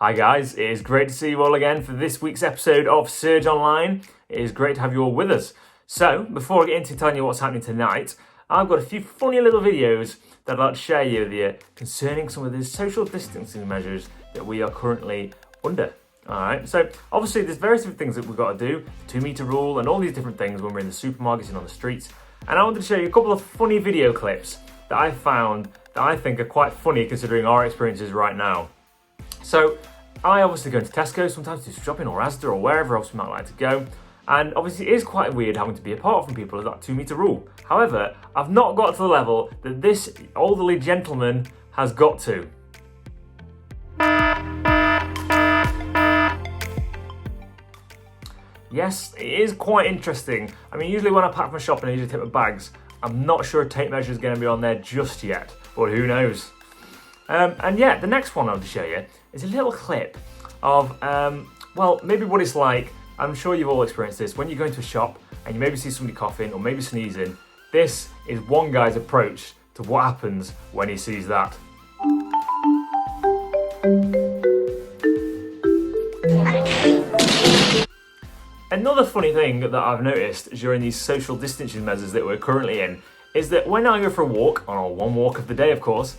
Hi guys, it is great to see you all again for this week's episode of Surge Online. It is great to have you all with us. So, before I get into telling you what's happening tonight, I've got a few funny little videos that I'd like to share with you concerning some of the social distancing measures that we are currently under. Alright, so obviously there's various different things that we've got to do, the 2 metre rule and all these different things when we're in the supermarkets and on the streets. And I wanted to show you a couple of funny video clips that I found that I think are quite funny considering our experiences right now. So, I obviously go into Tesco sometimes to do shopping or Asda or wherever else we might like to go. And obviously it is quite weird having to be apart from people of that 2 metre rule. However, I've not got to the level that this elderly gentleman has got to. Yes, it is quite interesting. I mean, usually when I pack my shopping, I usually take my bags. I'm not sure a tape measure is going to be on there just yet, but who knows? And yeah, the next one I'll just show you is a little clip of, well, maybe what it's like. I'm sure you've all experienced this. When you go into a shop and you maybe see somebody coughing or maybe sneezing, this is one guy's approach to what happens when he sees that. Another funny thing that I've noticed during these social distancing measures that we're currently in is that when I go for a walk, on our one walk of the day of course,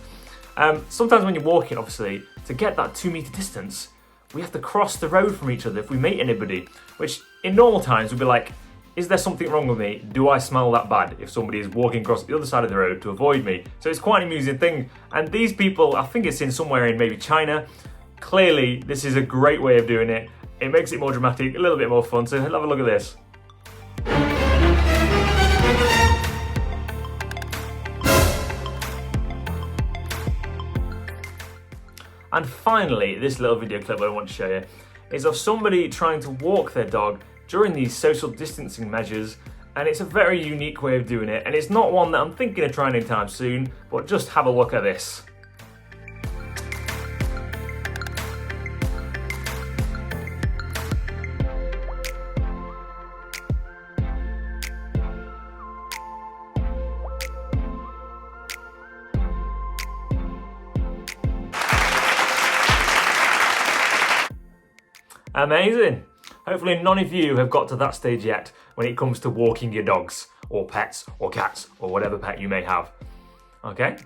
sometimes when you're walking, obviously, to get that 2 metre distance, we have to cross the road from each other if we meet anybody, which in normal times would be like, is there something wrong with me? Do I smell that bad if somebody is walking across the other side of the road to avoid me? So it's quite an amusing thing. And these people, I think it's in somewhere in maybe China, clearly this is a great way of doing it. It makes it more dramatic, a little bit more fun, so have a look at this. And finally, this little video clip I want to show you is of somebody trying to walk their dog during these social distancing measures, and it's a very unique way of doing it, and it's not one that I'm thinking of trying anytime soon, but just have a look at this. Amazing! Hopefully none of you have got to that stage yet when it comes to walking your dogs or pets or cats or whatever pet you may have. Okay,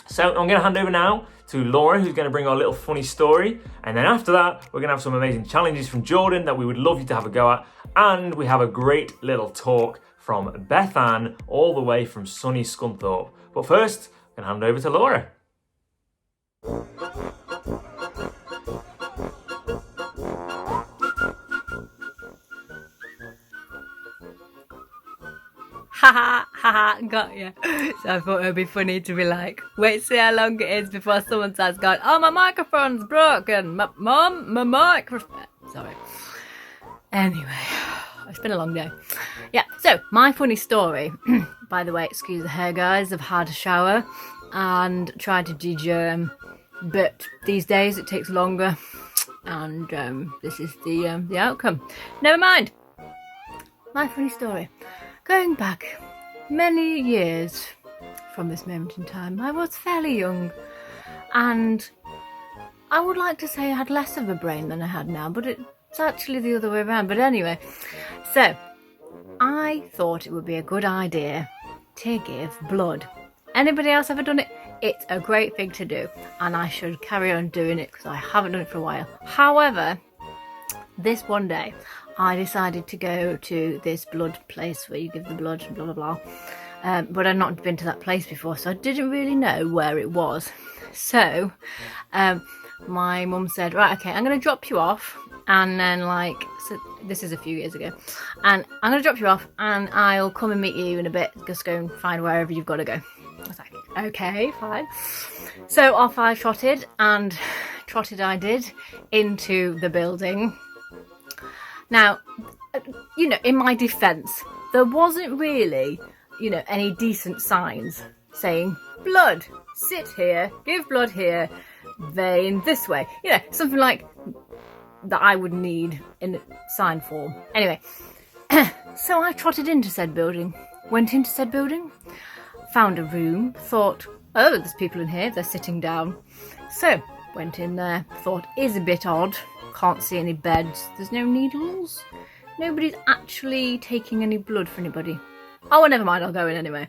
so I'm going to hand over now to Laura, who's going to bring our little funny story, and then after that we're going to have some amazing challenges from Jordan that we would love you to have a go at, and we have a great little talk from Beth-Anne all the way from sunny Scunthorpe. But first, I'm going to hand over to Laura. Ha, got you. So I thought it would be funny to be like, wait, see how long it is before someone starts going, oh, my microphone's broken. Mum, my microphone. Sorry. Anyway, it's been a long day. Yeah, so my funny story. By the way, excuse the hair, guys. I've had a shower and tried to de-germ, but these days it takes longer, and this is the outcome. Never mind. My funny story. Going back many years from this moment in time, I was fairly young, and I would like to say I had less of a brain than I had now, but it's actually the other way around. But anyway, so I thought it would be a good idea to give blood. Anybody else ever done it? It's a great thing to do, and I should carry on doing it because I haven't done it for a while. However, this one day, I decided to go to this blood place where you give the blood, blah, blah, blah. But I'd not been to that place before, so I didn't really know where it was. So my mum said, right, okay, I'm going to drop you off. And then so this is a few years ago. And I'm going to drop you off and I'll come and meet you in a bit. Just go and find wherever you've got to go. I was like, okay, fine. So off I trotted, and trotted I did into the building. Now, in my defence, there wasn't really, any decent signs saying, blood, sit here, give blood here, vein this way. Something like that I would need in sign form. Anyway, so I trotted into said building, went into said building, found a room, thought, oh, there's people in here, they're sitting down. So Went in there, thought, is a bit odd. Can't see any beds. There's no needles. Nobody's actually taking any blood for anybody. Oh, well, never mind, I'll go in anyway.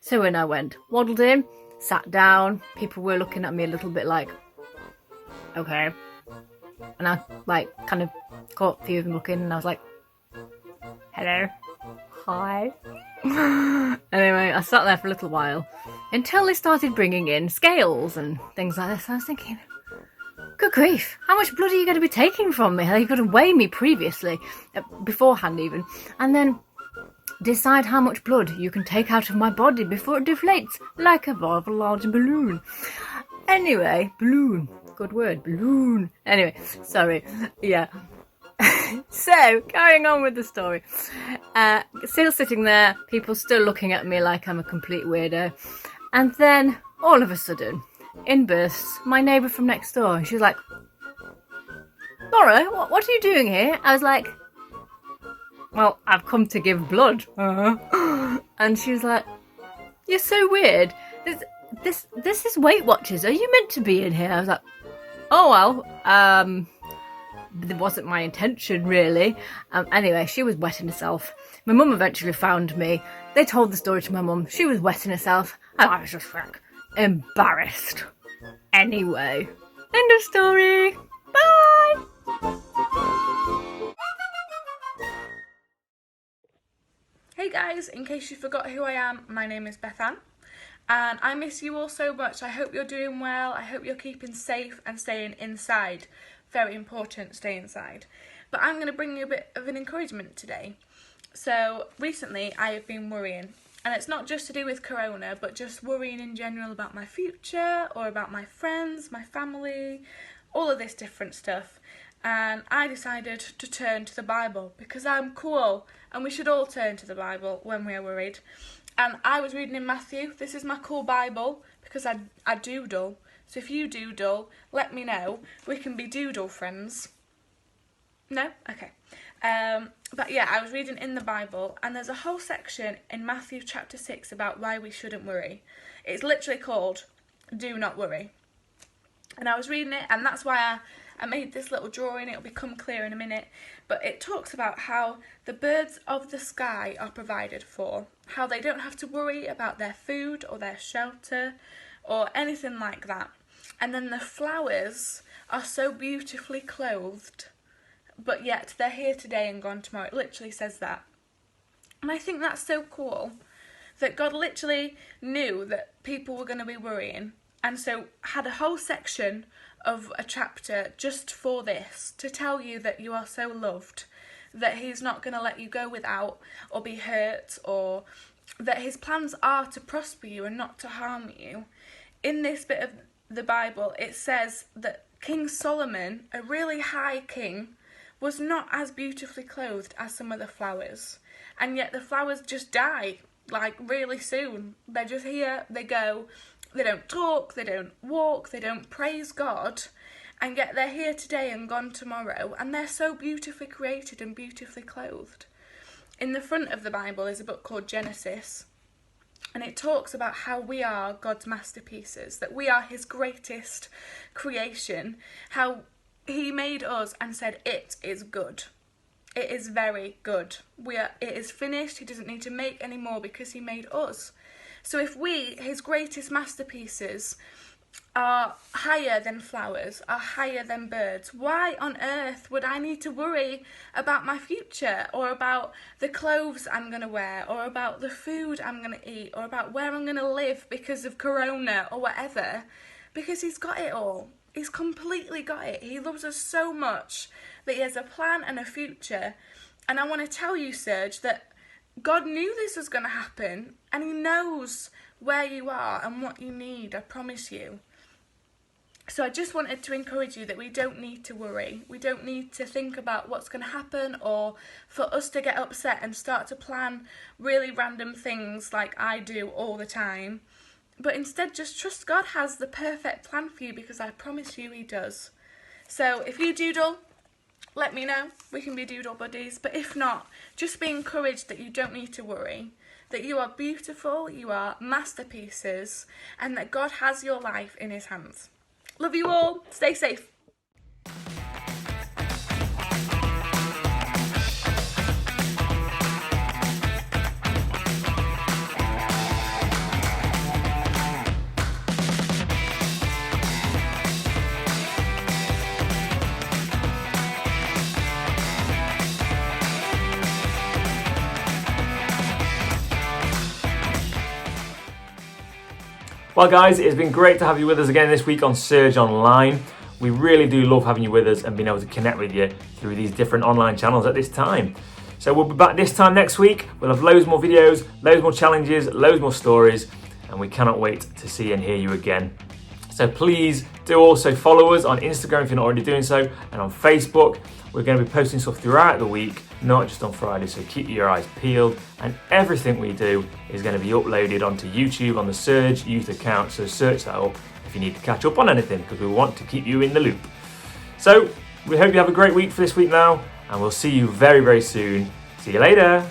So when I went, waddled in, sat down. People were looking at me a little bit like, okay. And I, like, kind of caught a few of them looking, and I was like, hello. Hi. Anyway, I sat there for a little while until they started bringing in scales and things like this. I was thinking, good grief, how much blood are you going to be taking from me? You've got to weigh me previously, beforehand even, and then decide how much blood you can take out of my body before it deflates like a rather large balloon. Anyway, balloon. Good word, balloon. Anyway, sorry. Yeah. So, carrying on with the story. Still sitting there, people still looking at me like I'm a complete weirdo. And then, all of a sudden, in bursts my neighbour from next door. She was like, Laura, what are you doing here? I was like, well, I've come to give blood. And she was like, you're so weird. This is Weight Watchers. Are you meant to be in here? I was like, oh, well, it wasn't my intention, really. Anyway, she was wetting herself. My mum eventually found me. They told the story to my mum. She was wetting herself. And I was just like, embarrassed. Anyway, end of story. Bye! Hey guys, in case you forgot who I am, my name is Beth-Anne. And I miss you all so much. I hope you're doing well. I hope you're keeping safe and staying inside. Very important, stay inside. But I'm going to bring you a bit of an encouragement today. So recently I have been worrying, and it's not just to do with Corona, but just worrying in general about my future or about my friends, my family, all of this different stuff. And I decided to turn to the Bible because I'm cool, and we should all turn to the Bible when we're worried. And I was reading in Matthew. This is my cool Bible because I doodle. So if you doodle, let me know. We can be doodle friends. No? Okay. But yeah, I was reading in the Bible, and there's a whole section in Matthew chapter 6 about why we shouldn't worry. It's literally called Do Not Worry. And I was reading it, and that's why I made this little drawing. It'll become clear in a minute. But it talks about how the birds of the sky are provided for, how they don't have to worry about their food or their shelter or anything like that. And then the flowers are so beautifully clothed, but yet they're here today and gone tomorrow. It literally says that. And I think that's so cool, that God literally knew that people were going to be worrying, and so had a whole section of a chapter just for this, to tell you that you are so loved, that he's not going to let you go without or be hurt, or that his plans are to prosper you and not to harm you. In this bit of the Bible, it says that King Solomon, a really high king, was not as beautifully clothed as some of the flowers. And yet the flowers just die, like, really soon. They're just here, they go. They don't talk, they don't walk, they don't praise God. And yet they're here today and gone tomorrow. And they're so beautifully created and beautifully clothed. In the front of the Bible is a book called Genesis. And it talks about how we are God's masterpieces, that we are his greatest creation, how he made us and said it is good. It is very good. It is finished. He doesn't need to make any more because he made us. So if we, his greatest masterpieces, are higher than flowers, are higher than birds, why on earth would I need to worry about my future, or about the clothes I'm going to wear, or about the food I'm going to eat, or about where I'm going to live because of Corona or whatever? Because he's got it all. He's completely got it. He loves us so much that he has a plan and a future. And I want to tell you, Serge, that God knew this was going to happen, and he knows where you are and what you need, I promise you. So I just wanted to encourage you that we don't need to worry. We don't need to think about what's going to happen, or for us to get upset and start to plan really random things like I do all the time. But instead, just trust God has the perfect plan for you, because I promise you he does. So if you doodle, let me know. We can be doodle buddies. But if not, just be encouraged that you don't need to worry, that you are beautiful, you are masterpieces, and that God has your life in his hands. Love you all. Stay safe. Well guys, it's been great to have you with us again this week on Surge Online. We really do love having you with us and being able to connect with you through these different online channels at this time. So we'll be back this time next week. We'll have loads more videos, loads more challenges, loads more stories, and we cannot wait to see and hear you again. So please do also follow us on Instagram if you're not already doing so, and on Facebook. We're going to be posting stuff throughout the week, not just on Friday, so keep your eyes peeled. And everything we do is going to be uploaded onto YouTube on the Surge Youth account, so search that up if you need to catch up on anything, because we want to keep you in the loop. So we hope you have a great week for this week now, and we'll see you very, very soon. See you later.